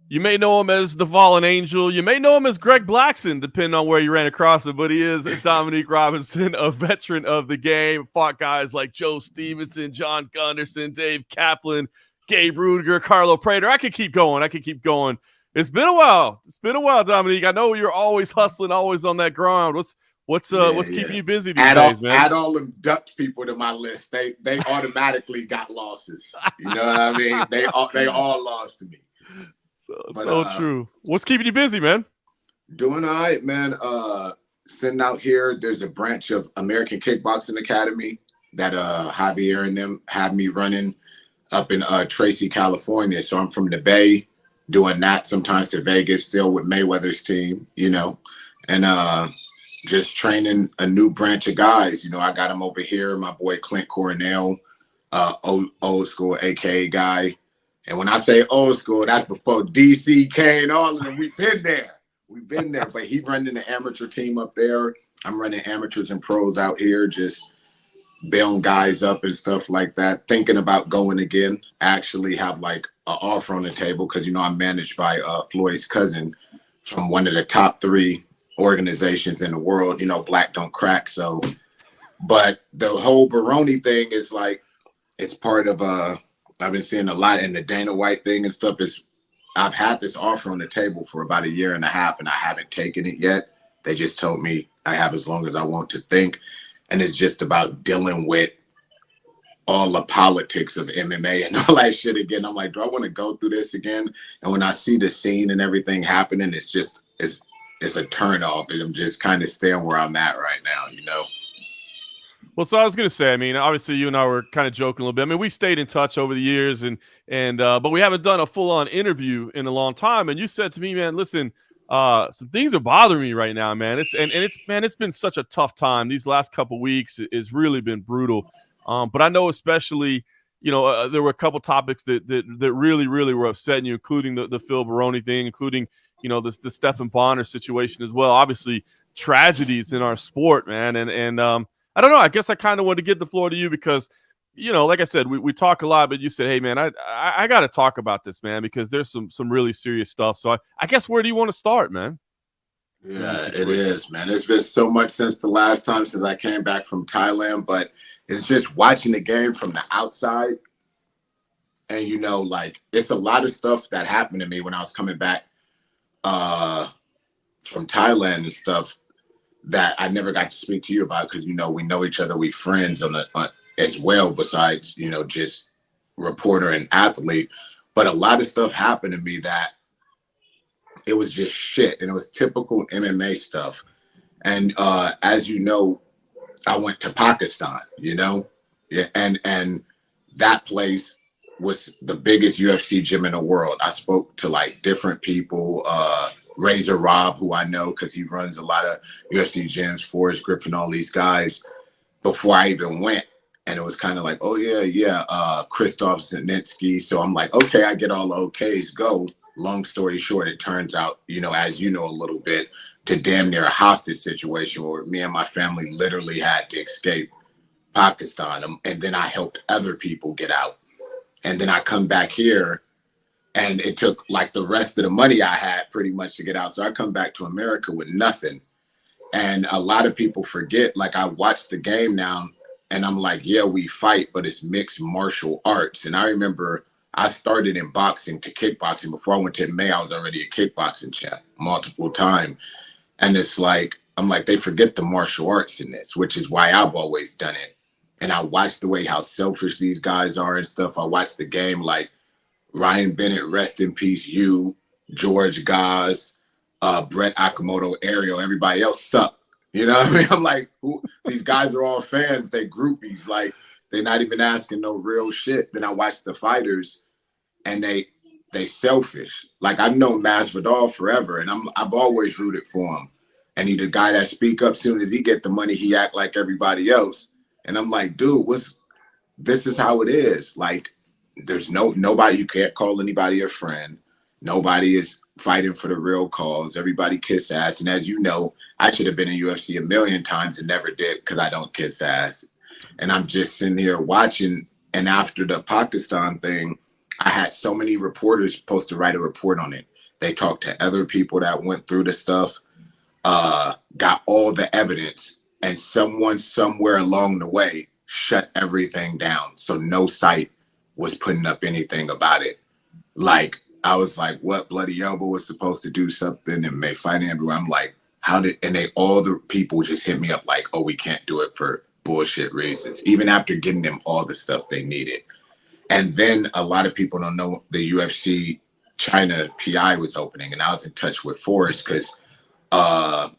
You may know him as the Fallen Angel. You may know him as Greg Blackson, depending on where you ran across him. But he is Dominique Robinson, a veteran of the game. Fought guys like Joe Stevenson, John Gunderson, Dave Kaplan, Gabe Rudiger, Carlo Prater. I could keep going. It's been a while. Dominique. I know you're always hustling, always on that ground. What's keeping you busy these days, man? Add all them Dutch people to my list. They automatically got losses. You know what I mean? They all lost to me. So true. What's keeping you busy, man? Doing all right, man. Sitting out here, there's a branch of American Kickboxing Academy that Javier and them have me running up in Tracy, California. So I'm from the Bay, doing that sometimes to Vegas, still with Mayweather's team, you know, and just training a new branch of guys. You know, I got him over here, my boy Clint Coronel, old school AKA guy. And when I say old school, that's before DC, Kane, all of them. We've been there. But he running the amateur team up there. I'm running amateurs and pros out here, just building guys up and stuff like that. Thinking about going again. Actually have like an offer on the table because, you know, I'm managed by Floyd's cousin from one of the top 3 organizations in the world. You know, Black Don't Crack. So, but the whole Baroni thing is like, it's part of I've been seeing a lot in the Dana White thing and stuff. I've had this offer on the table for about 1.5 years and I haven't taken it yet. They just told me I have as long as I want to think. And it's just about dealing with all the politics of MMA and all that shit again. I'm like, do I want to go through this again? And when I see the scene and everything happening, it's a turn off. And I'm just kind of staying where I'm at right now, you know? Well, so I was going to say, I mean, obviously you and I were kind of joking a little bit. I mean, we've stayed in touch over the years but we haven't done a full on interview in a long time. And you said to me, man, listen, some things are bothering me right now, man. It's been such a tough time. These last couple weeks has really been brutal. But I know especially, you know, there were a couple topics that really, really were upsetting you, including the Phil Baroni thing, including, you know, the Stephan Bonnar situation as well. Obviously tragedies in our sport, man. And I don't know. I guess I kind of want to give the floor to you because, you know, like I said, we talk a lot, but you said, hey, man, I got to talk about this, man, because there's some really serious stuff. So I guess where do you want to start, man? Yeah, it is, man. It's been so much since the last time since I came back from Thailand, but it's just watching the game from the outside. And, you know, like it's a lot of stuff that happened to me when I was coming back from Thailand and stuff that I never got to speak to you about because, you know, we know each other, we friends as well, besides, you know, just reporter and athlete. But a lot of stuff happened to me that it was just shit. And it was typical MMA stuff. And as you know, I went to Pakistan, you know, yeah, and that place was the biggest UFC gym in the world. I spoke to like different people, Razor Rob, who I know because he runs a lot of UFC gyms, Forrest Griffin, all these guys, before I even went. And it was kind of like, oh, yeah, Krzysztof Zanitsky. So I'm like, okay, I get all the okays, go. Long story short, it turns out, you know, as you know a little bit, to damn near a hostage situation where me and my family literally had to escape Pakistan. And then I helped other people get out. And then I come back here. And it took like the rest of the money I had pretty much to get out. So I come back to America with nothing. And a lot of people forget, like I watch the game now and I'm like, yeah, we fight, but it's mixed martial arts. And I remember I started in boxing to kickboxing. Before I went to MMA, I was already a kickboxing champ multiple times. And it's like, I'm like, they forget the martial arts in this, which is why I've always done it. And I watch the way how selfish these guys are and stuff. I watch the game like, Ryan Bennett, rest in peace, you, George Goss, Brett Akamoto, Ariel, everybody else suck. You know what I mean? I'm like, these guys are all fans, they groupies, like they're not even asking no real shit. Then I watch the fighters and they selfish. Like I've known Masvidal forever and I've always rooted for him. And he the guy that speak up soon as he get the money, he act like everybody else. And I'm like, dude, this is how it is. Like, there's nobody, you can't call anybody a friend. Nobody is fighting for the real cause. Everybody kiss ass. And as you know, I should have been in UFC 1,000,000 times and never did because I don't kiss ass. And I'm just sitting here watching. And after the Pakistan thing, I had so many reporters supposed to write a report on it. They talked to other people that went through the stuff, got all the evidence, and someone somewhere along the way shut everything down. So no site was putting up anything about it. Like, I was like, what, Bloody Elbow was supposed to do something and make fighting everywhere. I'm like, all the people just hit me up like, oh, we can't do it for bullshit reasons, even after getting them all the stuff they needed. And then a lot of people don't know the UFC China PI was opening, and I was in touch with Forrest because a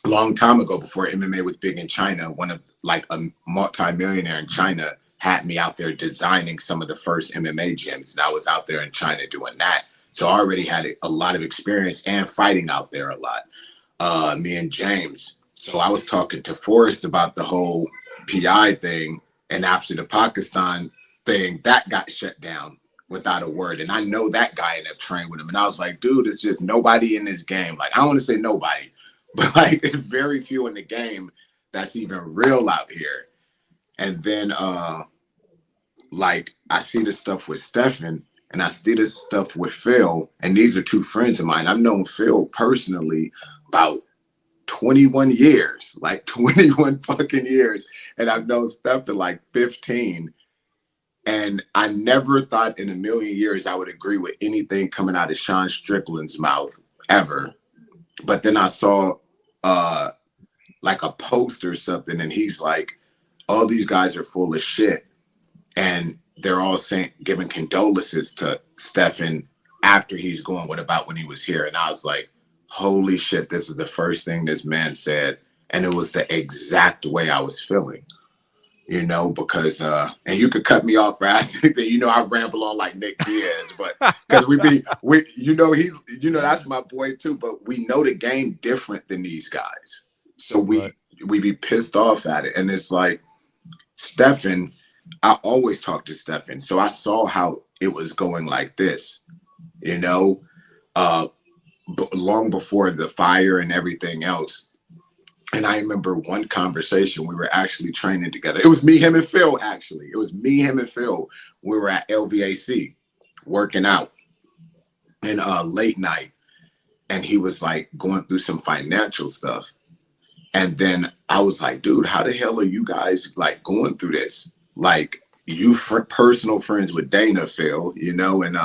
long time ago, before MMA was big in China, a multi-millionaire in China had me out there designing some of the first MMA gyms, and I was out there in China doing that. So I already had a lot of experience and fighting out there a lot. Me and James. So I was talking to Forrest about the whole PI thing, and after the Pakistan thing, that got shut down without a word. And I know that guy and have trained with him. And I was like, dude, it's just nobody in this game. Like, I don't want to say nobody, but like very few in the game that's even real out here. And then like I see the stuff with Stefan and I see this stuff with Phil. And these are two friends of mine. I've known Phil personally about 21 years, like 21 fucking years. And I've known Stefan like 15. And I never thought in a million years I would agree with anything coming out of Sean Strickland's mouth ever. But then I saw like a post or something, and he's like, all these guys are full of shit. And they're all giving condolences to Stefan after he's gone. What about when he was here? And I was like, holy shit, this is the first thing this man said. And it was the exact way I was feeling. You know, because, and you could cut me off for asking that, you know, I ramble on like Nick Diaz, but because that's my boy too, but we know the game different than these guys. So we be pissed off at it. And it's like, Stefan, I always talk to Stefan. So I saw how it was going like this, you know, long before the fire and everything else. And I remember one conversation, we were actually training together. It was me, him, and Phil, actually. It was me, him, and Phil. We were at LVAC working out in late night. And he was like going through some financial stuff. And then I was like, dude, how the hell are you guys like going through this? Like, you personal friends with Dana, Phil, you know, and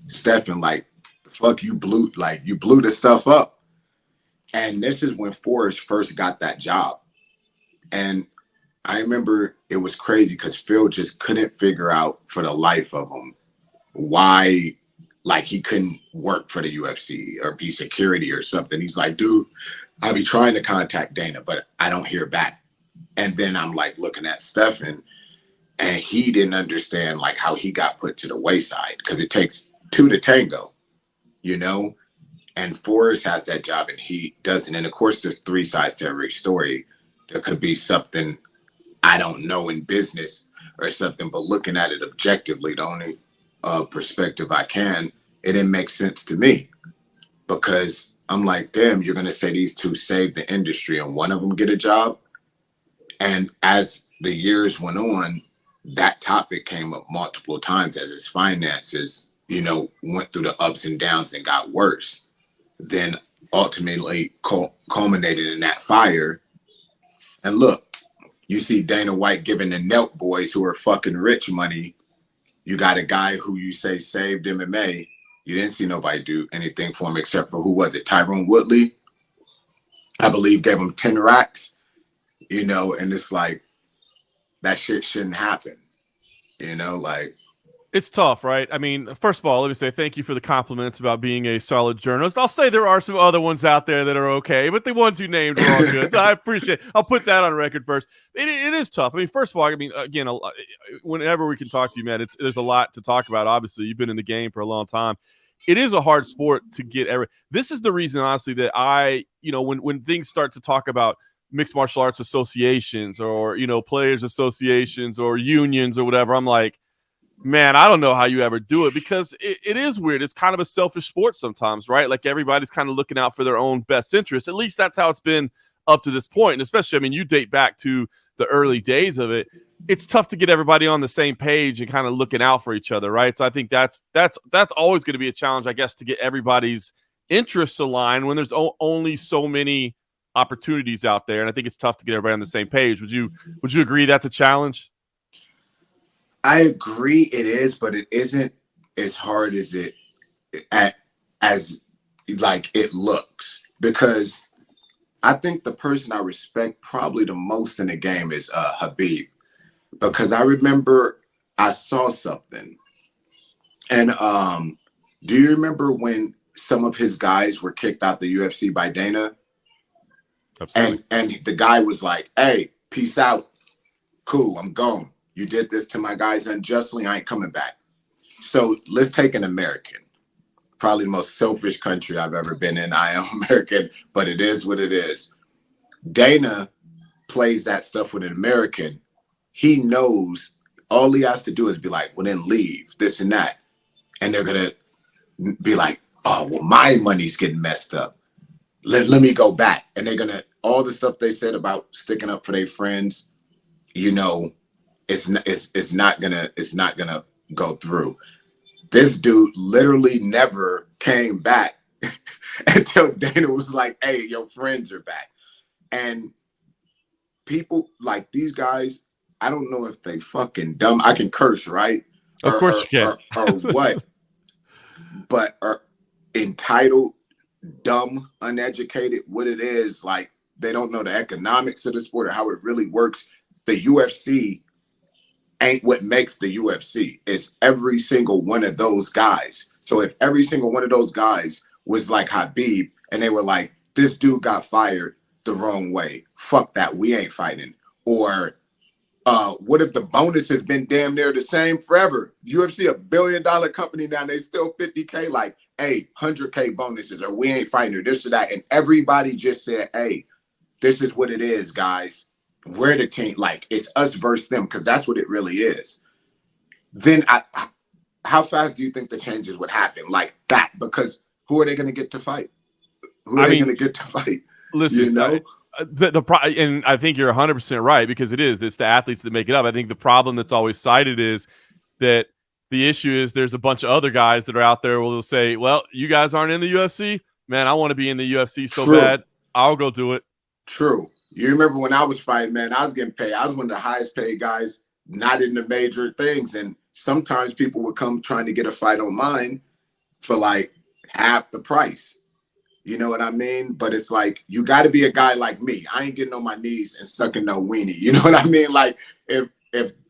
Stefan, like, fuck, you blew the stuff up. And this is when Forrest first got that job. And I remember it was crazy because Phil just couldn't figure out for the life of him why, like, he couldn't work for the UFC or be security or something. He's like, dude, I be trying to contact Dana, but I don't hear back. And then I'm like looking at Stefan, and he didn't understand like how he got put to the wayside because it takes two to tango, you know? And Forrest has that job and he doesn't. And of course, there's three sides to every story. There could be something I don't know in business or something, but looking at it objectively, the only perspective I can, it didn't make sense to me because I'm like, damn, you're going to say these two saved the industry and one of them get a job. And as the years went on, that topic came up multiple times as his finances, you know, went through the ups and downs and got worse. Then ultimately culminated in that fire. And look, you see Dana White giving the Nelk boys who are fucking rich money. You got a guy who you say saved MMA. You didn't see nobody do anything for him except for, who was it? Tyrone Woodley, I believe, gave him 10 racks, you know, and it's like, that shit shouldn't happen, you know, like. It's tough, right? I mean, first of all, let me say thank you for the compliments about being a solid journalist. I'll say there are some other ones out there that are okay, but the ones you named are all good. So I appreciate it. I'll put that on record first. It is tough. I mean, first of all, I mean, again, whenever we can talk to you, man, there's a lot to talk about. Obviously, you've been in the game for a long time. It is a hard sport to get This is the reason, honestly, that when things start to talk about mixed martial arts associations or, you know, players associations or unions or whatever, I'm like, man, I don't know how you ever do it because it is weird. It's kind of a selfish sport sometimes, right? Like everybody's kind of looking out for their own best interest. At least that's how it's been up to this point. And especially, I mean, you date back to the early days of it, it's tough to get everybody on the same page and kind of looking out for each other, right? So I think that's always going to be a challenge, I guess, to get everybody's interests aligned when there's only so many opportunities out there, and I think it's tough to get everybody on the same page. Would you agree that's a challenge? I agree it is, but it isn't as hard as it looks, because I think the person I respect probably the most in the game is Habib, because I remember I saw something, and do you remember when some of his guys were kicked out the UFC by Dana? Absolutely. And the guy was like, "Hey, peace out, cool, I'm gone. You did this to my guys unjustly, I ain't coming back." So let's take an American, probably the most selfish country I've ever been in. I am American, but it is what it is. Dana plays that stuff with an American. He knows all he has to do is be like, well, then leave, this and that. And they're going to be like, oh, well, my money's getting messed up. Let me go back. And they're going to, all the stuff they said about sticking up for their friends, you know, it's not gonna go through. This dude literally never came back until Dana was like, hey, your friends are back. And people like these guys, I don't know if they fucking dumb. I can curse, right? Of course you can. Or what? But are entitled, dumb, uneducated, what it is, like they don't know the economics of the sport or how it really works. The UFC ain't what makes the UFC. It's every single one of those guys. So if every single one of those guys was like Habib and they were like, this dude got fired the wrong way, fuck that, we ain't fighting. Or what if the bonus has been damn near the same forever? UFC $1 billion company now, they still 50K, like, hey, 100K bonuses, or we ain't fighting, or this or that. And everybody just said, hey, this is what it is, guys. We're the team, like it's us versus them, because that's what it really is. Then how fast do you think the changes would happen like that? Because who are they going to get to fight? Who are they going to get to fight? Listen, you know, and I think you're 100% right, because it's the athletes that make it up. I think the problem that's always cited is that the issue is there's a bunch of other guys that are out there where they'll say, well, you guys aren't in the UFC, man, I want to be in the UFC so bad, I'll go do it. True. You remember when I was fighting, man, I was getting paid. I was one of the highest paid guys, not in the major things. And sometimes people would come trying to get a fight on mine for like half the price. You know what I mean? But it's like, you got to be a guy like me. I ain't getting on my knees and sucking no weenie. You know what I mean? Like if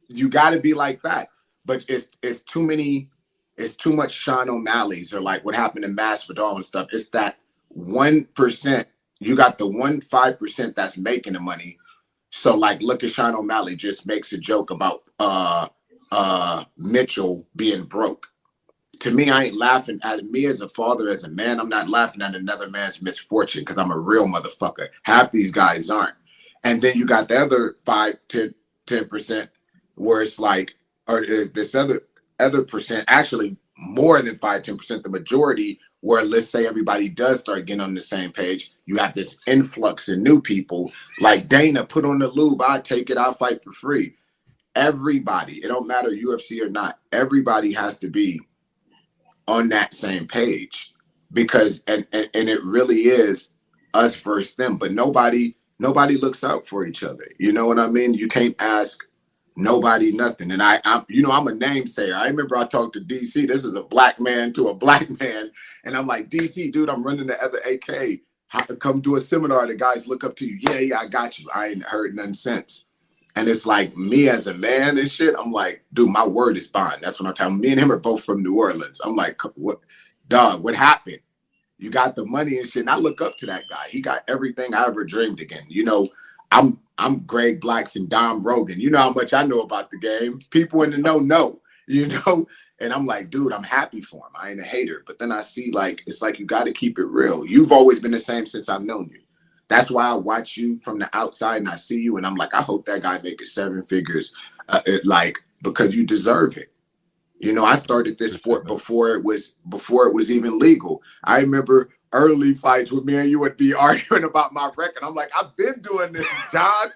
you got to be like that, but it's too much Sean O'Malley's, or like what happened in Masvidal and stuff. It's that 1%. You got the 5% that's making the money. So like, look at Sean O'Malley just makes a joke about Mitchell being broke. To me, I ain't laughing at me as a father, as a man. I'm not laughing at another man's misfortune, because I'm a real motherfucker. Half these guys aren't. And then you got the other 5-10% where it's like, or this other percent, actually more than 5-10%, the majority, where let's say everybody does start getting on the same page, you have this influx of new people like Dana, put on the lube, I take it, I'll fight for free. Everybody, it don't matter UFC or not, everybody has to be on that same page, because and it really is us versus them, but nobody looks out for each other. You know what I mean? You can't ask nobody nothing. And I'm a namesayer. I remember I talked to DC. This is a black man to a black man, and I'm like, DC, dude, I'm running the other AK. Come do a seminar. The guys look up to you. Yeah, I got you. I ain't heard none since. And it's like, me as a man and shit, I'm like, dude, my word is bond. That's what I'm telling. Me and him are both from New Orleans. I'm like, what, dog, what happened? You got the money and shit. And I look up to that guy. He got everything I ever dreamed again. You know, I'm Greg Blacks and Dom Rogan. You know how much I know about the game. People in the know, you know? And I'm like, dude, I'm happy for him. I ain't a hater. But then I see, like, it's like, you got to keep it real. You've always been the same since I've known you. That's why I watch you from the outside and I see you and I'm like, I hope that guy make it 7 figures, because you deserve it. You know, I started this sport before it was even legal. I remember early fights with me and you would be arguing about my record. I'm like, I've been doing this, John.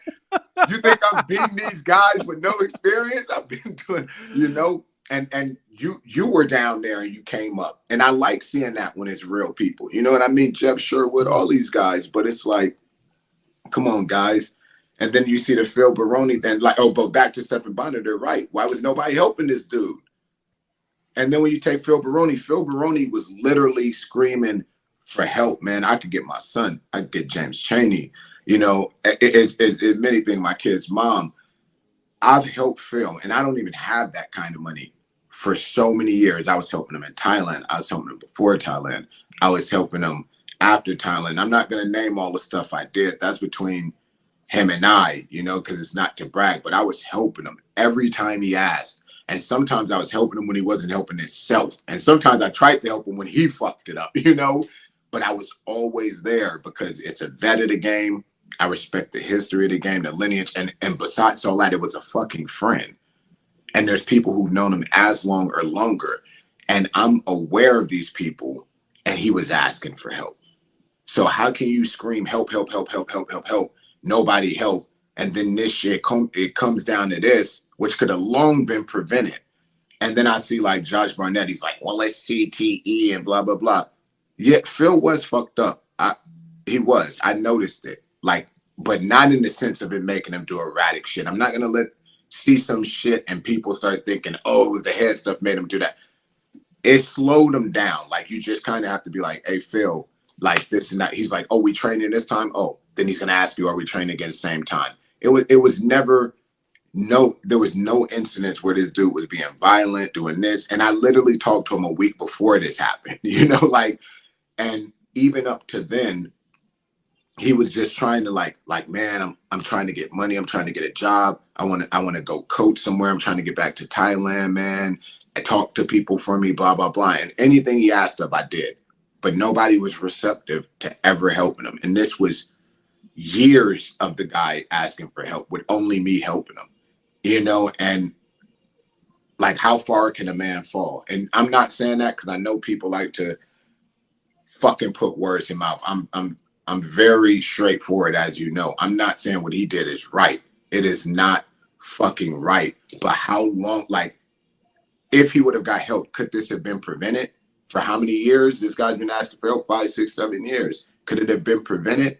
You think I'm beating these guys with no experience? I've been doing, you know, and you were down there and you came up. And I like seeing that when it's real people. You know what I mean? Jeff Sherwood, all these guys, but it's like, come on, guys. And then you see the Phil Baroni, then like, oh, but back to Stephan Bonnar, they're right. Why was nobody helping this dude? And then when you take Phil Baroni was literally screaming for help, man. I could get my son, I could get James Chaney, you know, it's many things, my kid's mom. I've helped Phil, and I don't even have that kind of money for so many years. I was helping him in Thailand. I was helping him before Thailand. I was helping him after Thailand. I'm not going to name all the stuff I did. That's between him and I, you know, because it's not to brag, but I was helping him every time he asked. And sometimes I was helping him when he wasn't helping himself. And sometimes I tried to help him when he fucked it up, you know, but I was always there because it's a vet of the game. I respect the history of the game, the lineage. And besides all that, it was a fucking friend. And there's people who've known him as long or longer. And I'm aware of these people, and he was asking for help. So how can you scream, help, help, help, help, help, help, help? Nobody help. And then this shit, it comes down to this, which could have long been prevented. And then I see like Josh Barnett, he's like, well, it's CTE and blah, blah, blah. Yeah, Phil was fucked up. He was. I noticed it. Like, but not in the sense of it making him do erratic shit. I'm not going to see some shit and people start thinking, oh, it was the head stuff made him do that. It slowed him down. Like, you just kind of have to be like, hey, Phil, like, this is not, he's like, oh, we training this time? Oh, then he's going to ask you, are we training again the same time? It was never, there was no incidents where this dude was being violent, doing this. And I literally talked to him a week before this happened, you know, like, and even up to then, he was just trying to like, man, I'm trying to get money. I'm trying to get a job. I want to go coach somewhere. I'm trying to get back to Thailand, man. I talk to people for me, blah, blah, blah. And anything he asked of, I did. But nobody was receptive to ever helping him. And this was years of the guy asking for help with only me helping him, you know, and like, how far can a man fall? And I'm not saying that because I know people like to fucking put words in mouth. I'm very straightforward, as you know. I'm not saying what he did is right. It is not fucking right. But how long, like, if he would have got help, could this have been prevented? For how many years? This guy's been asking for help, 5, 6, 7 years. Could it have been prevented?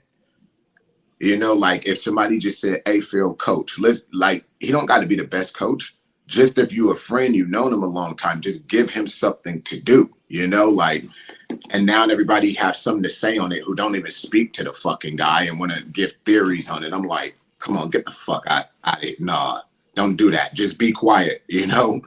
You know, like if somebody just said, hey, Phil, coach, like, he don't got to be the best coach. Just if you're a friend, you've known him a long time, just give him something to do, you know, like, and now everybody has something to say on it who don't even speak to the fucking guy and want to give theories on it. I'm like, come on, get the fuck out of it. Nah, don't do that. Just be quiet, you know?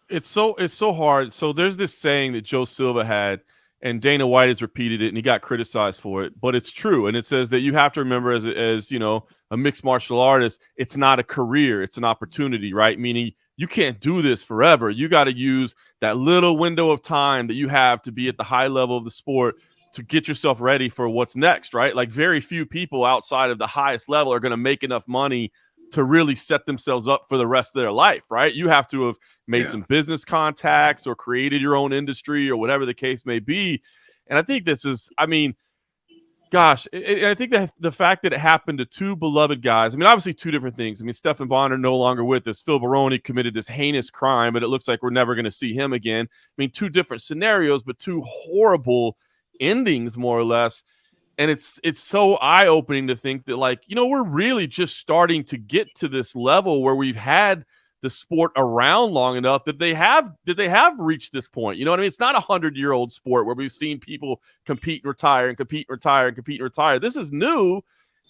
It's so hard. So there's this saying that Joe Silva had, and Dana White has repeated it, and he got criticized for it, but it's true. And it says that you have to remember as you know, a mixed martial artist, it's not a career, it's an opportunity, right? Meaning you can't do this forever. You got to use that little window of time that you have to be at the high level of the sport to get yourself ready for what's next, right? Like very few people outside of the highest level are going to make enough money to really set themselves up for the rest of their life, right? You have to have made some business contacts or created your own industry or whatever the case may be. And I think this is, I mean, gosh, I think that the fact that it happened to two beloved guys, I mean, obviously two different things. I mean, Stephan Bonnar no longer with us. Phil Baroni committed this heinous crime, but it looks like we're never going to see him again. I mean, two different scenarios, but two horrible endings, more or less. And it's so eye-opening to think that, like, you know, we're really just starting to get to this level where we've had the sport around long enough that they have reached this point. You know what I mean? It's not a 100-year-old sport where we've seen people compete and retire and compete and retire and compete and retire. This is new,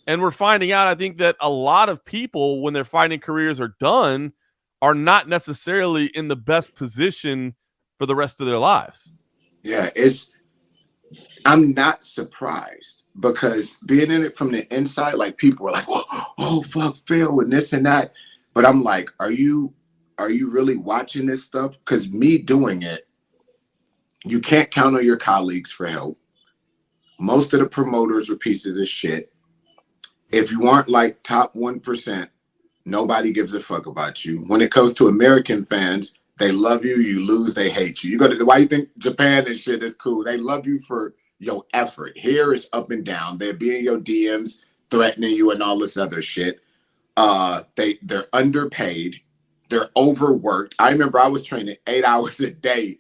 and we're finding out, I think, that a lot of people, when their fighting careers are done, are not necessarily in the best position for the rest of their lives. Yeah, I'm not surprised because being in it from the inside, like people are like, oh, fuck Phil and this and that. But I'm like, are you really watching this stuff? Because me doing it, you can't count on your colleagues for help. Most of the promoters are pieces of shit. If you aren't like top 1%, nobody gives a fuck about you. When it comes to American fans, they love you, you lose, they hate you. You go to, why you think Japan and shit is cool? They love you for your effort. Here is up and down. They'll be in your DMs threatening you and all this other shit. They're underpaid. They're overworked. I remember I was training 8 hours a day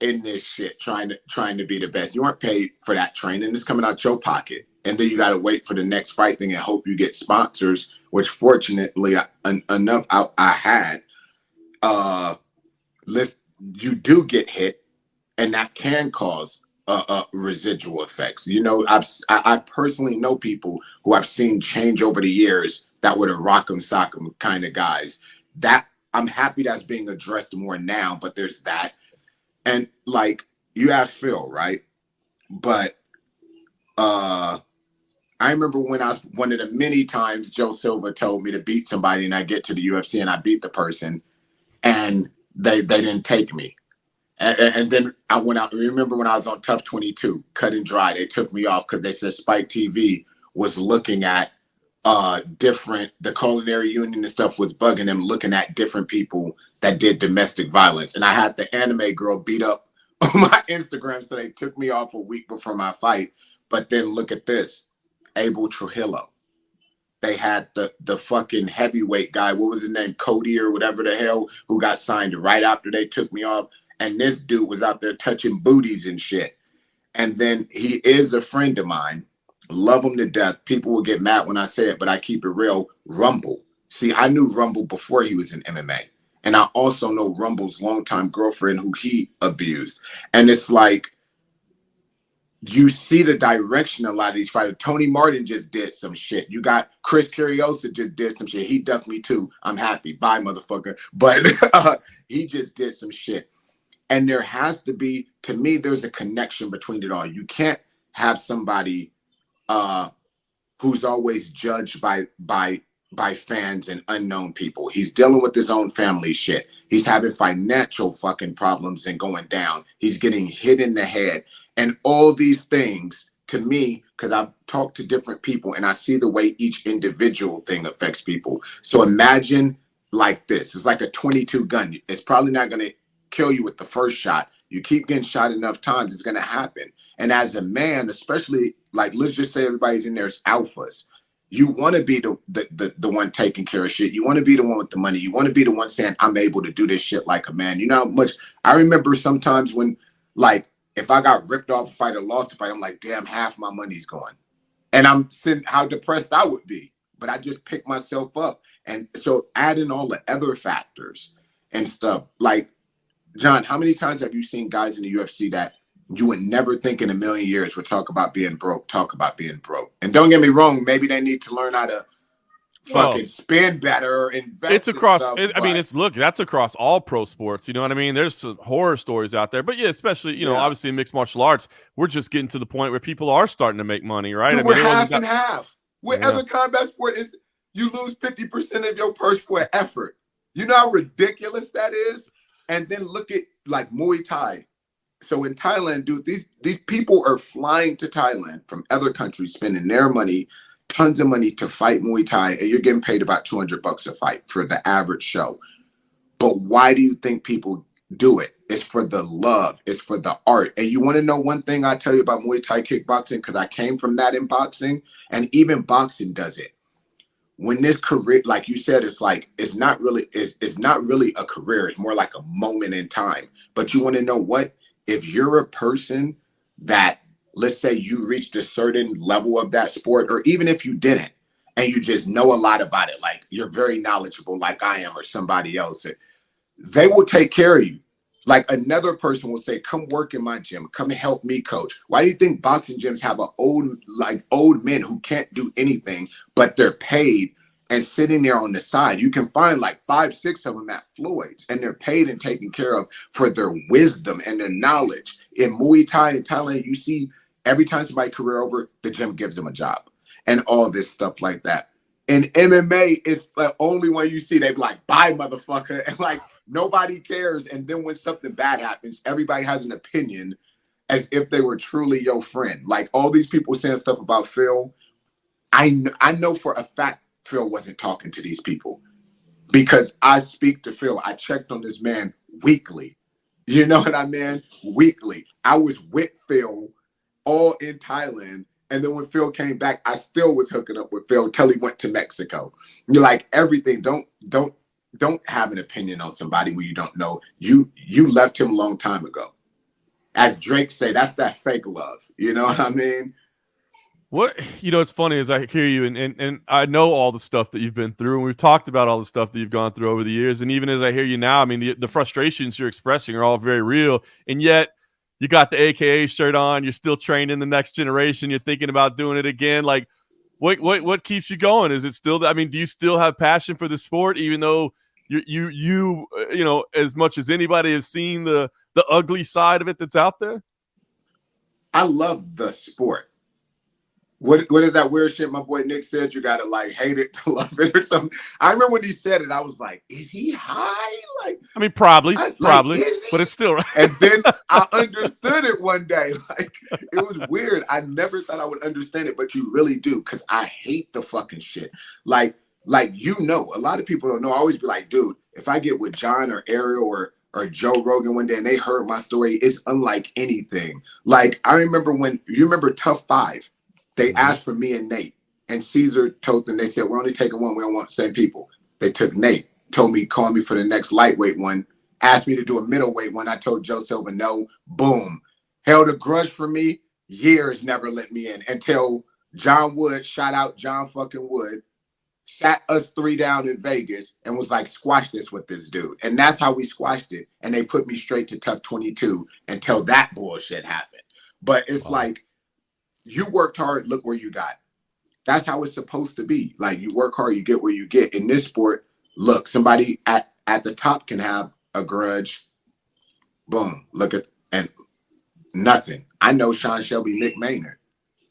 in this shit, trying to be the best. You aren't paid for that training. It's coming out your pocket. And then you got to wait for the next fight thing and hope you get sponsors, which fortunately enough I had. You do get hit, and that can cause residual effects. You know, I personally know people who I've seen change over the years that were the rock'em sock'em kind of guys. That I'm happy that's being addressed more now, but there's that. And like you have Phil, right? But I remember when I was one of the many times Joe Silva told me to beat somebody and I get to the UFC and I beat the person and they didn't take me. And then I went out. Remember when I was on Tough 22, Cut and Dry, they took me off because they said Spike TV was looking at the culinary union and stuff was bugging them, looking at different people that did domestic violence. And I had the anime girl beat up on my Instagram, so they took me off a week before my fight. But then look at this, Abel Trujillo. They had the fucking heavyweight guy, what was his name, Cody or whatever the hell, who got signed right after they took me off. And this dude was out there touching booties and shit. And then he is a friend of mine. Love him to death. People will get mad when I say it, but I keep it real. Rumble. See, I knew Rumble before he was in MMA. And I also know Rumble's longtime girlfriend who he abused. And it's like, you see the direction a lot of these fighters. Tony Martin just did some shit. You got Chris Curiosa just did some shit. He ducked me too. I'm happy. Bye, motherfucker. But he just did some shit. And there has to be, to me, there's a connection between it all. You can't have somebody who's always judged by fans and unknown people. He's dealing with his own family shit. He's having financial fucking problems and going down. He's getting hit in the head. And all these things, to me, because I've talked to different people and I see the way each individual thing affects people. So imagine like this. It's like a 22 gun. It's probably not going to kill you with the first shot. You keep getting shot enough times, it's going to happen. And as a man, especially, like, let's just say everybody's in there as alphas. You want to be the one taking care of shit. You want to be the one with the money. You want to be the one saying, I'm able to do this shit like a man. You know how much I remember sometimes when, like, if I got ripped off a fight or lost a fight, I'm like, damn, half my money's gone. And I'm seeing how depressed I would be. But I just pick myself up. And so adding all the other factors and stuff, like, John, how many times have you seen guys in the UFC that you would never think in a million years would talk about being broke? And don't get me wrong, maybe they need to learn how to fucking spend better or invest. It's across. I mean, that's across all pro sports. You know what I mean? There's some horror stories out there, but yeah, especially obviously in mixed martial arts, we're just getting to the point where people are starting to make money, right? Dude, we're half and half. With other combat sport, is you lose 50% of your purse for effort. You know how ridiculous that is. And then look at like Muay Thai. So in Thailand, dude, these people are flying to Thailand from other countries, spending their money, tons of money to fight Muay Thai, and you're getting paid about $200 a fight for the average show. But why do you think people do it? It's for the love. It's for the art. And you want to know one thing I tell you about Muay Thai kickboxing, because I came from that in boxing, and even boxing does it. When this career, like you said, it's like, it's not really a career. It's more like a moment in time. But you want to know what? If you're a person that, let's say you reached a certain level of that sport, or even if you didn't, and you just know a lot about it, like you're very knowledgeable like I am or somebody else, they will take care of you. Like another person will say, come work in my gym, come help me coach. Why do you think boxing gyms have old men who can't do anything, but they're paid and sitting there on the side? You can find like 5, 6 of them at Floyd's, and they're paid and taken care of for their wisdom and their knowledge. In Muay Thai in Thailand, you see every time somebody career over, the gym gives them a job and all this stuff like that. In MMA, it's the only one you see, they be like, bye, motherfucker. And like, nobody cares. And then when something bad happens, everybody has an opinion as if they were truly your friend. Like all these people saying stuff about Phil. I know for a fact Phil wasn't talking to these people because I speak to Phil. I checked on this man weekly. You know what I mean? Weekly. I was with Phil all in Thailand. And then when Phil came back, I still was hooking up with Phil till he went to Mexico. You're like, everything. Don't have an opinion on somebody when you don't know. You left him a long time ago. As Drake say, that's that fake love. You know what I mean? What, it's funny as I hear you and I know all the stuff that you've been through, and we've talked about all the stuff that you've gone through over the years. And even as I hear you now, I mean, the frustrations you're expressing are all very real. And yet you got the AKA shirt on, you're still training the next generation. You're thinking about doing it again. Like what keeps you going? Is it still, I mean, do you still have passion for the sport, even though you as much as anybody has seen the ugly side of it that's out there? I love the sport. What is that weird shit my boy Nick said? You gotta like hate it to love it or something. I remember when he said it, I was like, is he high? Like, I mean, probably, but it's still right. And then I understood it one day. Like, it was weird. I never thought I would understand it, but you really do, because I hate the fucking shit. Like, a lot of people don't know. I always be like, dude, if I get with John or Ariel or Joe Rogan one day and they heard my story, it's unlike anything. Like, I remember when, you remember Tough 5? They asked for me and Nate, and Caesar told them, they said, we're only taking one. We don't want the same people. They took Nate, called me for the next lightweight one, asked me to do a middleweight one. I told Joe Silva no. Boom. Held a grudge for me. Years never let me in until John Wood, shout out John fucking Wood, sat us 3 down in Vegas and was like, squash this with this dude. And that's how we squashed it. And they put me straight to Tough 22 until that bullshit happened. But it's like, you worked hard, look where you got. That's how it's supposed to be. Like, you work hard, you get where you get. In this sport, look, somebody at the top can have a grudge. Boom. Look at, and nothing. I know Sean Shelby, Mick Maynard.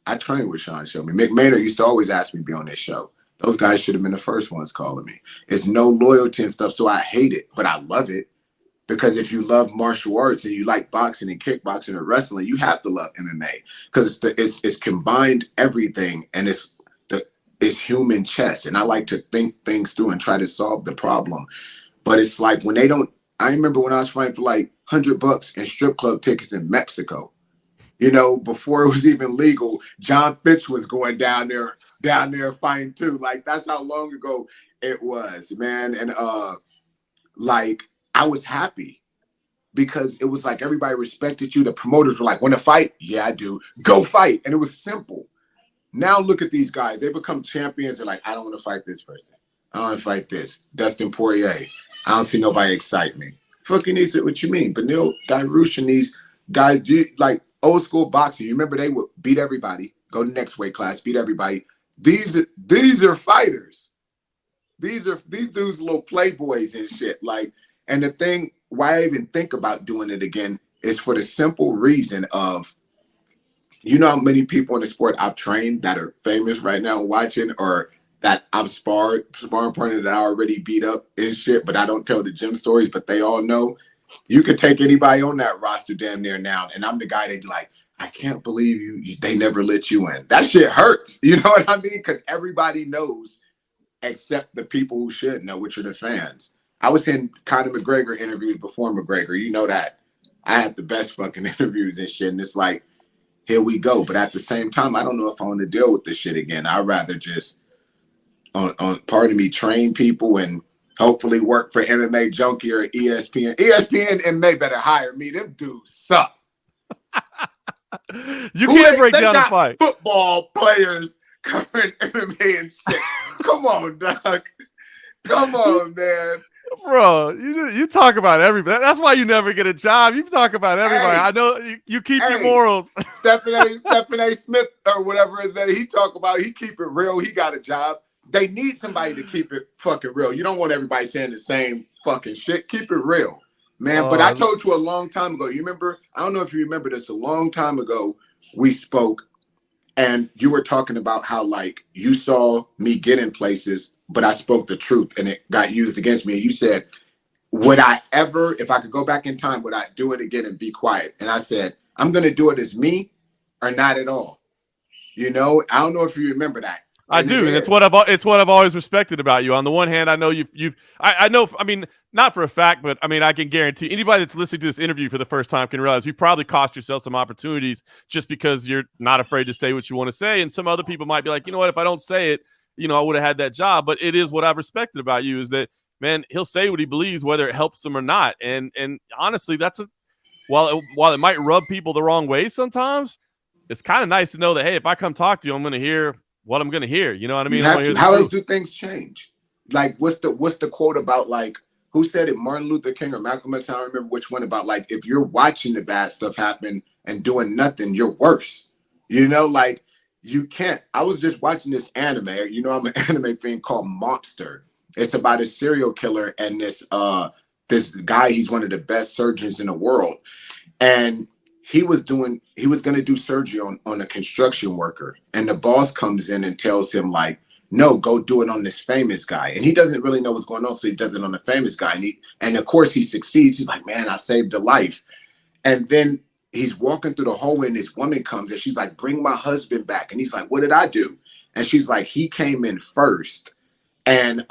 I trained with Sean Shelby. Mick Maynard used to always ask me to be on this show. Those guys should have been the first ones calling me. It's no loyalty and stuff, so I hate it, but I love it. Because if you love martial arts and you like boxing and kickboxing or wrestling, you have to love MMA, because it's combined everything, and it's human chess. And I like to think things through and try to solve the problem. But it's like when they don't. I remember when I was fighting for like $100 in strip club tickets in Mexico. Before it was even legal, John Fitch was going down there fighting too. Like, that's how long ago it was, man. And like, I was happy because it was like everybody respected you. The promoters were like, want to fight? Yeah, I do. Go fight. And it was simple. Now look at these guys. They become champions. They're like, I don't want to fight this person. I don't want to fight this. Dustin Poirier. I don't see nobody excite me. Fucking needs it. What you mean? Benil Dairush and these guys, like old school boxing. You remember they would beat everybody, go to the next weight class, beat everybody. These are fighters. These dudes little playboys and shit. Like, and the thing why I even think about doing it again is for the simple reason of, how many people in the sport I've trained that are famous right now watching, or that I've sparring partner that I already beat up and shit, but I don't tell the gym stories, but they all know. You could take anybody on that roster damn near now, and I'm the guy they'd be like, I can't believe they never let you in. That shit hurts. You know what I mean? Because everybody knows except the people who should know, which are the fans. I was in Conor McGregor interviews before McGregor. You know that. I had the best fucking interviews and shit. And it's like, here we go. But at the same time, I don't know if I want to deal with this shit again. I'd rather just, pardon me, train people and hopefully work for MMA Junkie or ESPN. ESPN and they better hire me. Them dudes suck. You can't break down a fight. Football players covering MMA and shit. Come on, dog. Come on, man. Bro, you talk about everybody. That's why you never get a job. You talk about everybody. Hey, I know you keep your morals. Stephan A. Smith or whatever it is that he talk about, he keep it real. He got a job. They need somebody to keep it fucking real. You don't want everybody saying the same fucking shit. Keep it real, man. But I told you a long time ago. You remember? I don't know if you remember this. A long time ago, we spoke, and you were talking about how, like, you saw me get in places, but I spoke the truth and it got used against me. And you said, would I ever, if I could go back in time, would I do it again and be quiet? And I said, I'm going to do it as me or not at all. I don't know if you remember that. I And it do, and is. it's what I've always respected about you. On the one hand, I know I know, I mean, not for a fact, but I mean, I can guarantee anybody that's listening to this interview for the first time can realize you probably cost yourself some opportunities just because you're not afraid to say what you want to say. And some other people might be like, you know what, if I don't say it, I would have had that job. But it is what I've respected about you is that, man, he'll say what he believes, whether it helps him or not. And honestly, while it might rub people the wrong way sometimes, it's kind of nice to know that, hey, if I come talk to you, I'm going to hear what I'm going to hear. You know what I mean? You I'm have going to to. hear the How else truth. do things change? Like, what's the quote about, like, who said it? Martin Luther King or Malcolm X? I don't remember which one, about, like, if you're watching the bad stuff happen and doing nothing, you're worse. Like, you can't. I was just watching this anime. I'm an anime fan called Monster. It's about a serial killer and this guy. He's one of the best surgeons in the world, and he was going to do surgery on a construction worker, and the boss comes in and tells him, like, no, go do it on this famous guy. And he doesn't really know what's going on, so he does it on the famous guy, and of course he succeeds. He's like, man, I saved a life. And then he's walking through the hallway and this woman comes and she's like, bring my husband back. And he's like, what did I do? And she's like, he came in first, and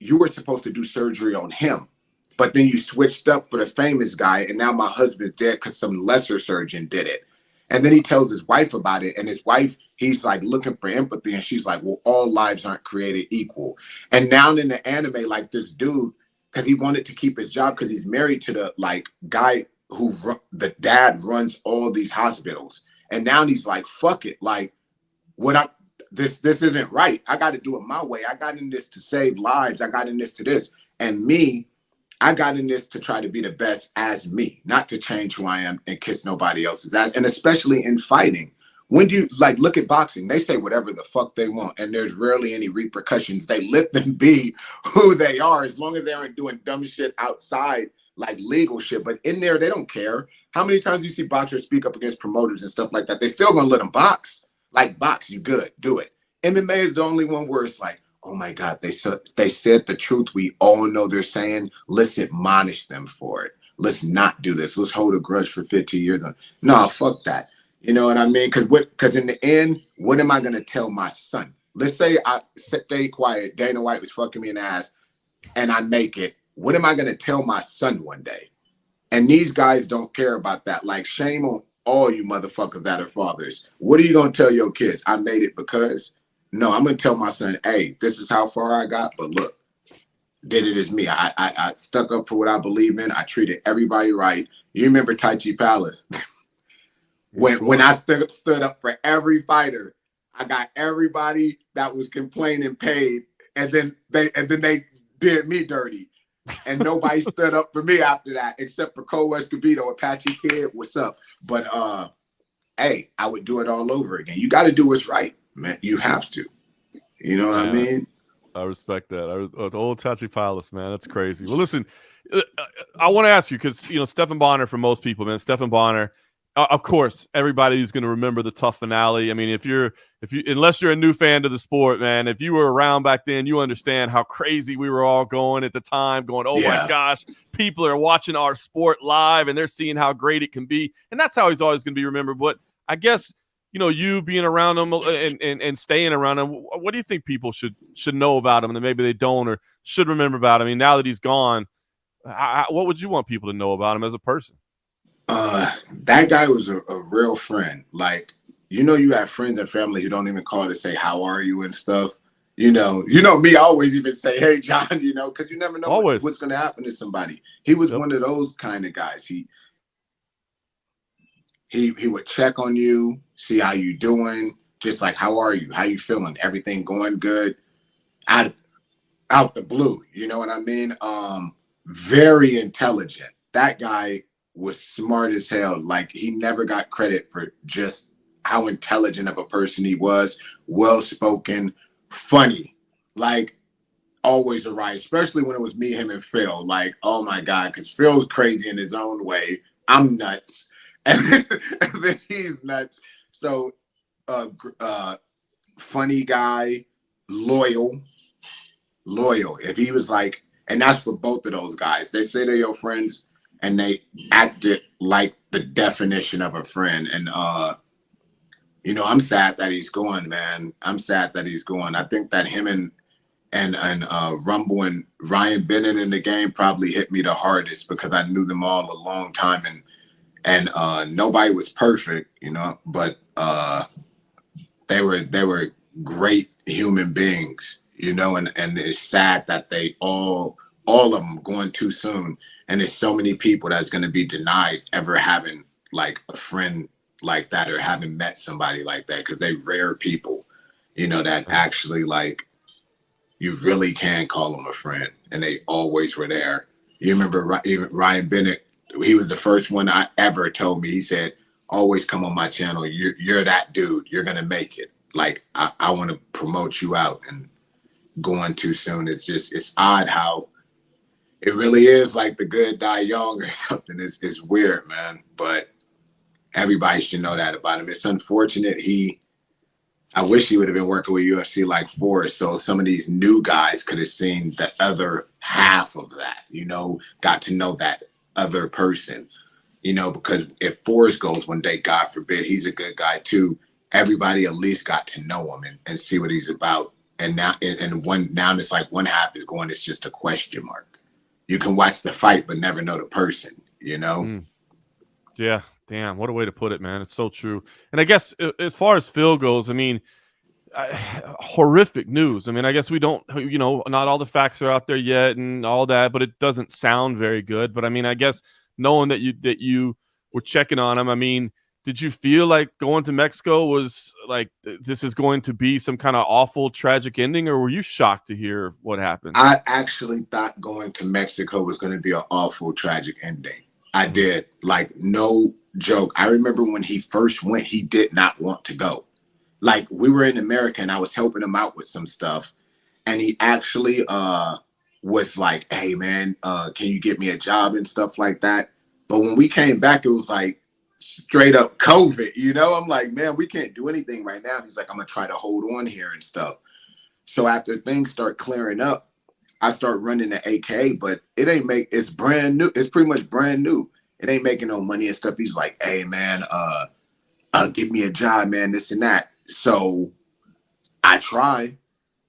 you were supposed to do surgery on him, but then you switched up for the famous guy, and now my husband's dead because some lesser surgeon did it. And then he tells his wife about it, and his wife, he's like looking for empathy, and she's like, well, all lives aren't created equal. And now in the anime, like, this dude, because he wanted to keep his job because he's married to the, like, guy who the dad runs all these hospitals, and now he's like, fuck it, like, this isn't right. I got to do it my way. I got in this to save lives. I got in this to this, and I got in this to try to be the best as me, not to change who I am and kiss nobody else's ass. And especially in fighting, when do you, like, look at boxing? They say whatever the fuck they want, and there's rarely any repercussions. They let them be who they are, as long as they aren't doing dumb shit outside, like legal shit. But in there, they don't care. How many times do you see boxers speak up against promoters and stuff like that? They still gonna let them box. Like, box, you good, do it. MMA is the only one where it's like, oh my God, they said the truth. We all know they're saying, let's admonish them for it. Let's not do this. Let's hold a grudge for 15 years. No, fuck that. You know what I mean? Because in the end, what am I going to tell my son? Let's say I stay quiet. Dana White was fucking me in the ass and I make it. What am I going to tell my son one day? And these guys don't care about that. Like, shame on all you motherfuckers that are fathers. What are you going to tell your kids? I made it because... No, I'm going to tell my son, hey, this is how far I got, but look, did it as me. I stuck up for what I believe in. I treated everybody right. You remember Tai Chi Palace? when I stood up for every fighter, I got everybody that was complaining paid, and then they did me dirty. And nobody stood up for me after that, except for Cole Escobedo, Apache Kid, what's up? But hey, I would do it all over again. You got to do what's right, man. You have to. You know what I mean? I respect that. The old Tachi Palace, man. That's crazy. Well, listen, I want to ask you because, Stephan Bonnar, for most people, man, Stephan Bonnar, of course, everybody who's going to remember the tough finale. I mean, unless you're a new fan to the sport, man, if you were around back then, you understand how crazy we were all going at the time, going, oh my gosh, people are watching our sport live and they're seeing how great it can be. And that's how he's always going to be remembered. But I guess, you being around him and staying around him, what do you think people should know about him that maybe they don't or should remember about him? I mean, now that he's gone, what would you want people to know about him as a person? That guy was a real friend. Like, you have friends and family who don't even call to say, how are you and stuff. Me, I always even say, hey, John, because you never know what's going to happen to somebody. He was one of those kind of guys. He would check on you, see how you doing, just like, how are you? How you feeling? Everything going good? Out the blue, you know what I mean? Very intelligent. That guy was smart as hell. Like, he never got credit for just how intelligent of a person he was. Well-spoken, funny, like, always a ride, especially when it was me, him, and Phil. Like, oh my God, because Phil's crazy in his own way. I'm nuts. And then he's nuts. So, funny guy, loyal. If he was like, and that's for both of those guys. They say they're your friends, and they acted like the definition of a friend. And you know, I'm sad that he's gone, man. I'm sad that he's gone. I think that him and Rumble and Ryan Bennett in the game probably hit me the hardest because I knew them all a long time, and nobody was perfect, you know, but they were great human beings, you know, and it's sad that they all of them going too soon, and there's so many people that's going to be denied ever having like a friend like that or having met somebody like that, because they rare people, you know, that actually like you really can call them a friend, and they always were there. You remember even Ryan Bennett, he was the first one I ever told me, he said, always come on my channel, you're that dude, you're gonna make it, like I want to promote you out, and going too soon, it's odd how it really is like the good die young or something. It's weird, man, but everybody should know that about him. It's unfortunate. I wish he would have been working with UFC like Forrest, so some of these new guys could have seen the other half of that, you know, got to know that other person, you know, because if Forrest goes one day, God forbid, he's a good guy too. Everybody at least got to know him and see what he's about. And now, now it's like one half is going, it's just a question mark. You can watch the fight, but never know the person, you know? Yeah. Damn. What a way to put it, man. It's so true. And I guess as far as Phil goes, I mean, horrific news. I mean, I guess we don't, you know, not all the facts are out there yet and all that, but it doesn't sound very good. But I mean, I guess knowing that you were checking on him, I mean, did you feel like going to Mexico was like this is going to be some kind of awful, tragic ending, or were you shocked to hear what happened? I actually thought going to Mexico was going to be an awful, tragic ending. I did. Like, no joke. I remember when he first went, he did not want to go. Like, we were in America and I was helping him out with some stuff. And he actually was like, hey, man, can you get me a job and stuff like that? But when we came back, it was like straight up COVID, you know? I'm like, man, we can't do anything right now. And he's like, I'm going to try to hold on here and stuff. So after things start clearing up, I start running the AK, but it's brand new. It's pretty much brand new. It ain't making no money and stuff. He's like, hey, man, give me a job, man, this and that. So I try,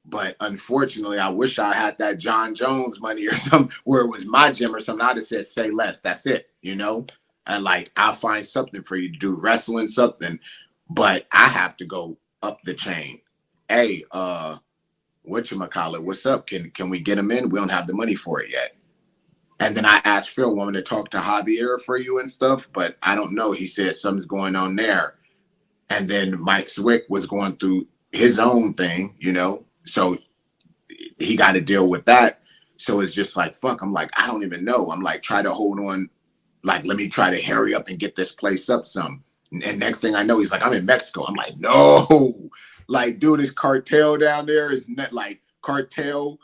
but unfortunately, I wish I had that John Jones money or something where it was my gym or something. I'd have said, say less. That's it, you know? And like, I'll find something for you to do, wrestling, something, but I have to go up the chain. Hey, whatchamacallit, what's up? Can we get him in? We don't have the money for it yet. And then I asked Phil, want me to talk to Javier for you and stuff, but I don't know. He said something's going on there. And then Mike Swick was going through his own thing, you know, so he got to deal with that. So it's just like, fuck, I'm like, I don't even know. I'm like, try to hold on. Like, let me try to hurry up and get this place up some. And next thing I know, he's like, I'm in Mexico. I'm like, no, like, dude, this cartel down there is not like cartel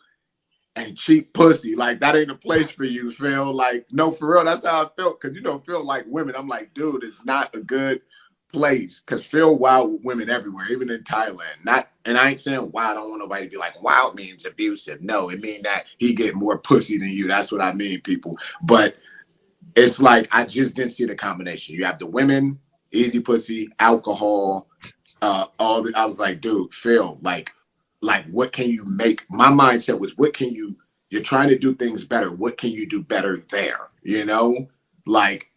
and cheap pussy. Like, that ain't a place for you, Phil. Like, no, for real. That's how I felt. Cause you don't feel like women. I'm like, dude, it's not a good place. Cause Phil wild with women everywhere, even in Thailand. And I ain't saying wild. I don't want nobody to be like, wild means abusive. No, it mean that he get more pussy than you. That's what I mean, people. But it's like, I just didn't see the combination. You have the women, easy pussy, alcohol, I was like, dude, Phil, like, what can you make? My mindset was, you're trying to do things better. What can you do better there? You know, like,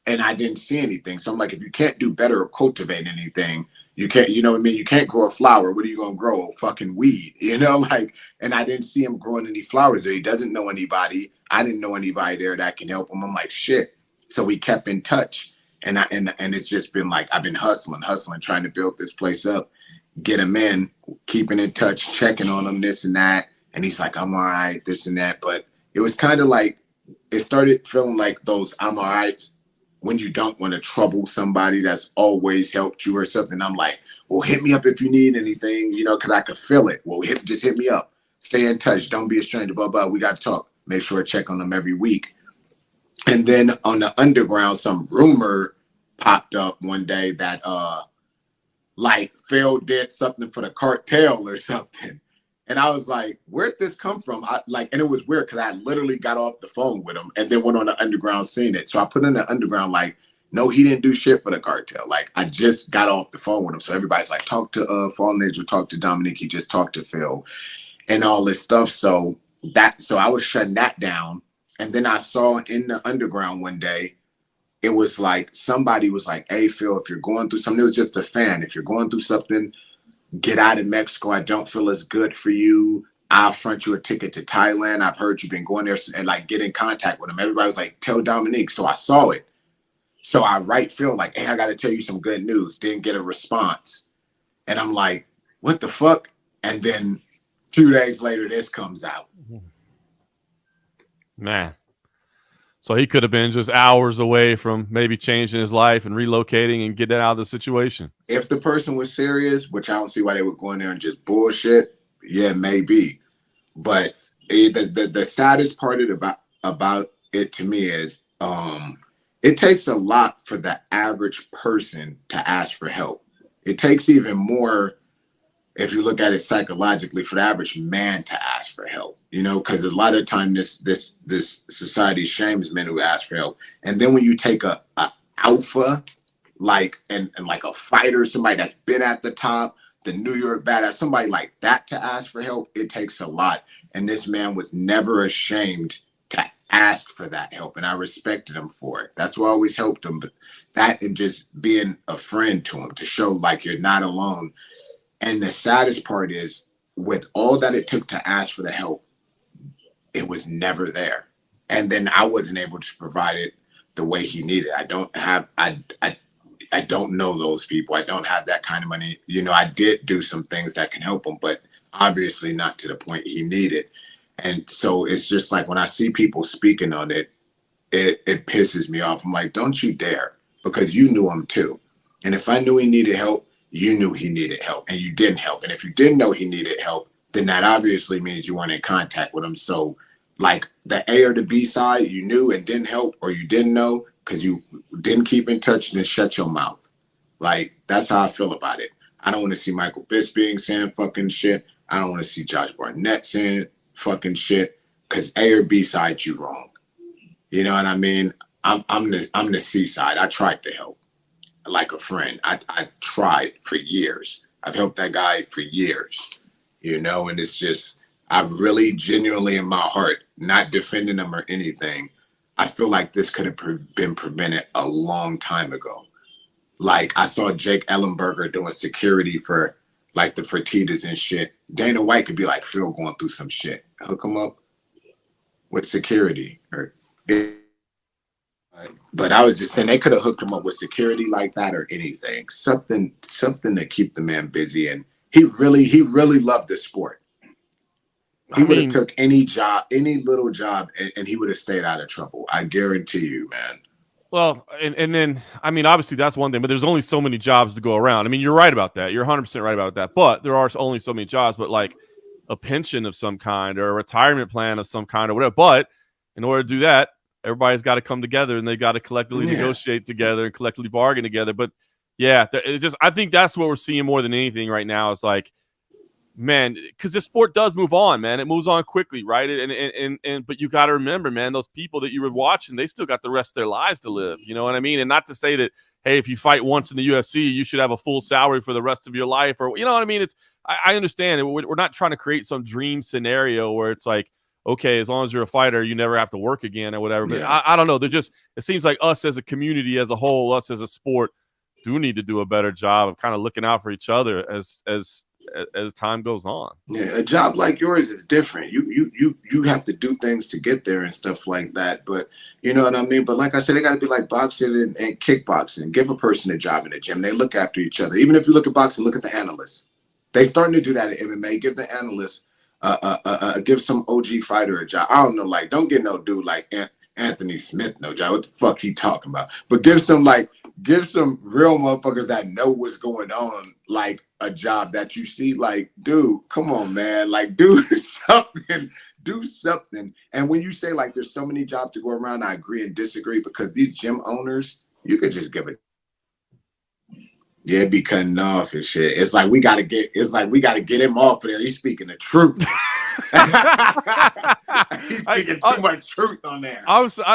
and I didn't see anything. So I'm like, if you can't do better or cultivate anything, you can't, you know what I mean? You can't grow a flower. What are you going to grow? A fucking weed, you know, like, and I didn't see him growing any flowers there. He doesn't know anybody. I didn't know anybody there that can help him. I'm like, shit. So we kept in touch. And it's just been like, I've been hustling, trying to build this place up, get him in, keeping in touch, checking on him, this and that. And he's like, I'm all right, this and that. But it was kind of like, it started feeling like those I'm all rights when you don't want to trouble somebody that's always helped you or something. I'm like, well, hit me up if you need anything, you know, because I could feel it. Well, just hit me up. Stay in touch. Don't be a stranger, blah, blah. We got to talk. Make sure I check on them every week. And then on the underground, some rumor popped up one day that like Phil did something for the cartel or something. And I was like, where'd this come from? And it was weird because I literally got off the phone with him and then went on the underground, seen it. So I put in the underground, like, No, he didn't do shit for the cartel. Like, I just got off the phone with him. So everybody's like, talk to Fallen Angel, talk to Dominique. He just talked to Phil and all this stuff. So I was shutting that down. And then I saw in the underground one day, it was like somebody was like, hey, Phil, if you're going through something, it was just a fan. If you're going through something, get out of Mexico. I don't feel as good for you. I'll front you a ticket to Thailand. I've heard you've been going there, and like get in contact with him. Everybody was like, tell Dominique. So I saw it. So I write Phil like, hey, I got to tell you some good news. Didn't get a response. And I'm like, what the fuck? And then 2 days later, this comes out. Man. So he could have been just hours away from maybe changing his life and relocating and getting out of the situation. If the person was serious, which I don't see why they would go in there and just bullshit, yeah, maybe. But the saddest part about it to me is it takes a lot for the average person to ask for help. It takes even more, if you look at it psychologically, for the average man to ask for help, you know, because a lot of time this society shames men who ask for help. And then when you take a alpha, like and like a fighter, somebody that's been at the top, the New York badass, somebody like that to ask for help, it takes a lot. And this man was never ashamed to ask for that help. And I respected him for it. That's why I always helped him. But that and just being a friend to him to show like you're not alone. And the saddest part is, with all that it took to ask for the help, it was never there. And then I wasn't able to provide it the way he needed. I don't know those people. I don't have that kind of money. You know, I did do some things that can help him, but obviously not to the point he needed. And so it's just like when I see people speaking on it, it pisses me off. I'm like, don't you dare, because you knew him too. And if I knew he needed help, you knew he needed help and you didn't help. And if you didn't know he needed help, then that obviously means you weren't in contact with him. So like the A or the B side, you knew and didn't help, or you didn't know because you didn't keep in touch, then shut your mouth. Like, that's how I feel about it. I don't want to see Michael Bisping saying fucking shit. I don't want to see Josh Barnett saying fucking shit, because A or B side, you wrong. You know what I mean? I'm the C side. I tried to help. Like a friend. I tried for years. I've helped that guy for years, you know, and it's just, I really genuinely in my heart, not defending him or anything, I feel like this could have been prevented a long time ago. Like I saw Jake Ellenberger doing security for like the Fertittas and shit. Dana White could be like, Phil going through some shit. Hook him up with security. But I was just saying they could have hooked him up with security like that or anything. Something to keep the man busy. And he really loved the sport. He would have took any job, any little job, and he would have stayed out of trouble. I guarantee you, man. Well, and then, I mean, obviously that's one thing, but there's only so many jobs to go around. I mean, you're right about that. You're 100% right about that. But there are only so many jobs, but like a pension of some kind or a retirement plan of some kind or whatever. But in order to do that, everybody's got to come together and they got to collectively negotiate together and collectively bargain together. But yeah, I think that's what we're seeing more than anything right now is like, man, because the sport does move on, man. It moves on quickly, right? And but you got to remember, man, those people that you were watching, they still got the rest of their lives to live. You know what I mean? And not to say that, hey, if you fight once in the UFC, you should have a full salary for the rest of your life, or you know what I mean? I understand. We're not trying to create some dream scenario where it's like, okay, as long as you're a fighter, you never have to work again or whatever. But I don't know. It seems like us as a community, as a whole, us as a sport, do need to do a better job of kind of looking out for each other as time goes on. Yeah, a job like yours is different. You have to do things to get there and stuff like that. But you know what I mean? But like I said, it got to be like boxing and kickboxing. Give a person a job in the gym. They look after each other. Even if you look at boxing, look at the analysts. They starting to do that at MMA. Give the analysts give some OG fighter a job. I don't know, like, don't get no dude like Anthony Smith no job. What the fuck he talking about? But give some real motherfuckers that know what's going on, like a job that you see, like, dude, come on, man, like, do something. And when you say like there's so many jobs to go around, I agree and disagree, because these gym owners, you could just give it. Yeah, be cutting off and shit. It's like we gotta get him off of there. He's speaking the truth. He's speaking too much truth on there.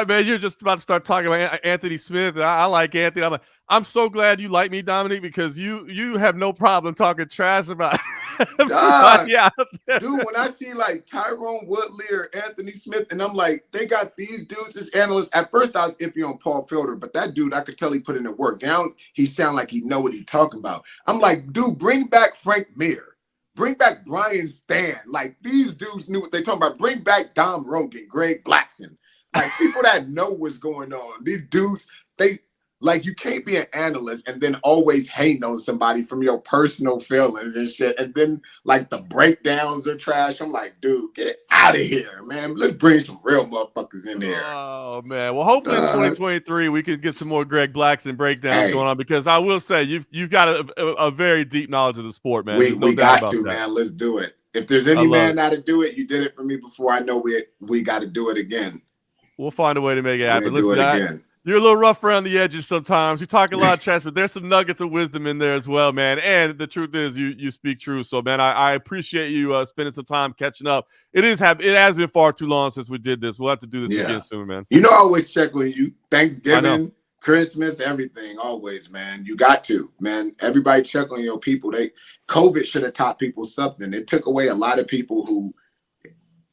Man, you're just about to start talking about Anthony Smith. I like Anthony. I'm so glad you like me, Dominique, because you have no problem talking trash about yeah. Dude, when I see like Tyrone Woodley or Anthony Smith, and I'm like, they got these dudes as analysts. At first, I was iffy on Paul Felder, but that dude, I could tell he put in the work. Now he sound like he know what he's talking about. I'm like, dude, bring back Frank Mir. Bring back Brian Stan. Like, these dudes knew what they talking about. Bring back Dom Rogan, Greg Blackson. Like, people that know what's going on. These dudes, you can't be an analyst and then always hating on somebody from your personal feelings and shit. And then, like, the breakdowns are trash. I'm like, dude, get it out of here, man. Let's bring some real motherfuckers in here. Oh, man. Well, hopefully in 2023, we can get some more Greg Blackson breakdowns going on, because I will say you've got a very deep knowledge of the sport, man. We got to, man. Let's do it. If there's any man how to do it, you did it for me before. I know we got to do it again. We'll find a way to make it happen. Listen, you're a little rough around the edges sometimes. You talk a lot of trash, but there's some nuggets of wisdom in there as well, man. And the truth is, you speak truth. So, man, I appreciate you spending some time catching up. It has been far too long since we did this. We'll have to do this again soon, man. You know, I always check on you. Thanksgiving, Christmas, everything. Always, man. You got to, man. Everybody check on your people. COVID should have taught people something. It took away a lot of people who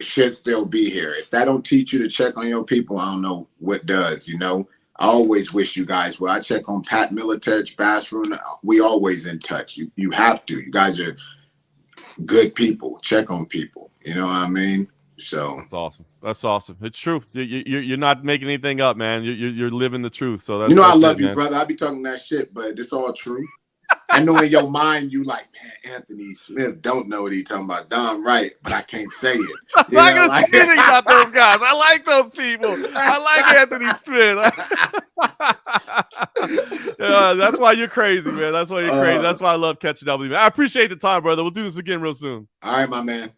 should still be here. If that don't teach you to check on your people, I don't know what does, you know. I always wish you guys well. I check on Pat Militech, Bassroom. We always in touch. You have to. You guys are good people. Check on people. You know what I mean? So that's awesome. That's awesome. It's true. You're not making anything up, man. You're living the truth. So that's, you know, I love you, brother. I be talking that shit, but it's all true. I know in your mind you like, man, Anthony Smith don't know what he's talking about. Dom, right, but I can't say it. I'm not gonna say anything about those guys. I like those people. I like Anthony Smith. That's why you're crazy, man. That's why you're crazy. That's why I love catching up with you, man. I appreciate the time, brother. We'll do this again real soon. All right, my man.